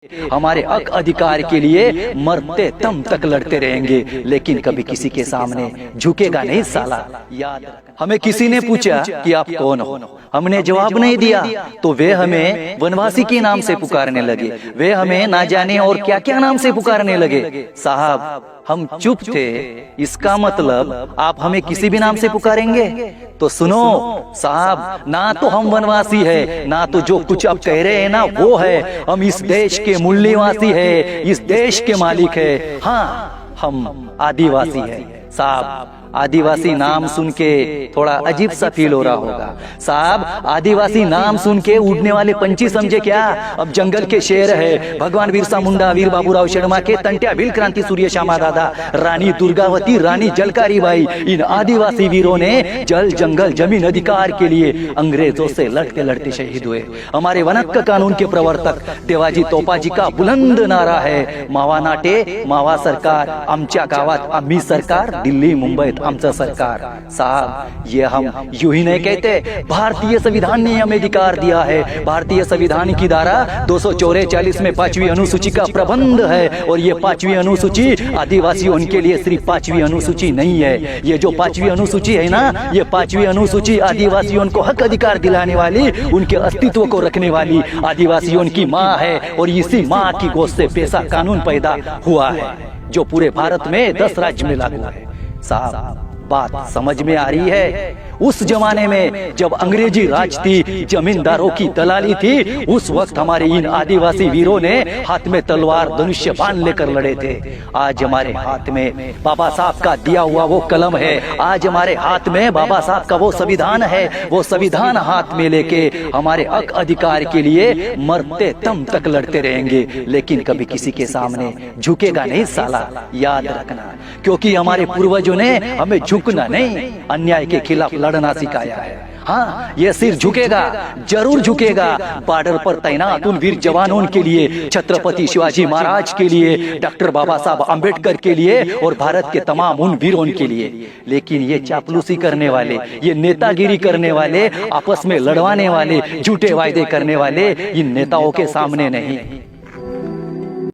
हमारे हक अधिकार के लिए मरते दम तक लड़ते रहेंगे, लेकिन कभी किसी के सामने झुकेगा नहीं साला। याद हमें किसी ने पूछा कि आप कौन हो, हमने जवाब नहीं दिया तो वे हमें वनवासी के नाम से पुकारने लगे, वे हमें ना जाने और क्या क्या नाम से पुकारने लगे। साहब हम चुप थे, इसका मतलब आप हमें किसी भी नाम से पुकारेंगे? तो सुनो साहब, ना तो हम वनवासी है, ना तो जो कुछ आप कह रहे हैं ना वो है। हम इस देश के मूल निवासी है, इस देश के मालिक है। हाँ, हम आदिवासी है साहब। आदिवासी नाम सुन के थोड़ा अजीब सा फील हो रहा होगा साहब। आदिवासी नाम सुन के उड़ने वाले पंछी समझे क्या? अब जंगल के शेर है, भगवान बिरसा मुंडा, वीर बाबूराव शर्मा के तंट्या, भील क्रांति सूर्य श्यामा दादा, रानी दुर्गावती, रानी जलकारी बाई, इन आदिवासी वीरों ने जल जंगल जमीन अधिकार के लिए अंग्रेजों से लड़ते लड़ते शहीद हुए। हमारे वनहक्क कानून के प्रवर्तक देवाजी तोपाजी का बुलंद नारा है, मावा नाटे मावा सरकार, आमच्या गावात आम्ही सरकार, दिल्ली मुंबईत आमचं सरकार। साहब ये हम यूं ही नहीं कहते, भारतीय संविधान ने हमें अधिकार दिया है। भारतीय संविधान की धारा 244 में 5वीं अनुसूची का प्रबंध है, और ये 5वीं अनुसूची आदिवासियों के लिए सिर्फ 5वीं अनुसूची नहीं है। ये जो 5वीं अनुसूची है ना, ये 5वीं अनुसूची आदिवासियों को हक अधिकार दिलाने वाली, उनके अस्तित्व को रखने वाली आदिवासियों की माँ है, और इसी माँ की गोद से पैसा कानून पैदा हुआ है जो पूरे भारत में 10 राज्य में लागू है। साहब बात समझ में आ रही है? उस जमाने में जब अंग्रेजी राज थी, जमींदारों की दलाली थी, उस वक्त हमारे इन आदिवासी वीरों ने हाथ में तलवार धनुष्य बाण लेकर लड़े थे। आज हमारे हाथ में बाबा साहब का दिया हुआ वो कलम है, आज हमारे हाथ में बाबा साहब का वो संविधान है। वो संविधान हाथ में लेके हमारे हक अधिकार के लिए मरते दम तक लड़ते रहेंगे, लेकिन कभी किसी के सामने झुकेगा नहीं साला। याद रखना, क्योंकि हमारे पूर्वजों ने हमें झुकना नहीं, अन्याय के खिलाफ लड़ना सिखाया है। हाँ, ये सिर झुकेगा, जरूर झुकेगा। बॉर्डर पर तैनात उन वीर जवानों के लिए, छत्रपति शिवाजी महाराज के लिए, डॉक्टर बाबा साहब अम्बेडकर के लिए, और भारत के तमाम उन वीरों के लिए। लेकिन ये चापलूसी करने वाले, ये नेतागिरी करने वाले, आपस में लड़वाने वाले, झूठे वायदे करने वाले, इन नेताओं के सामने नहीं।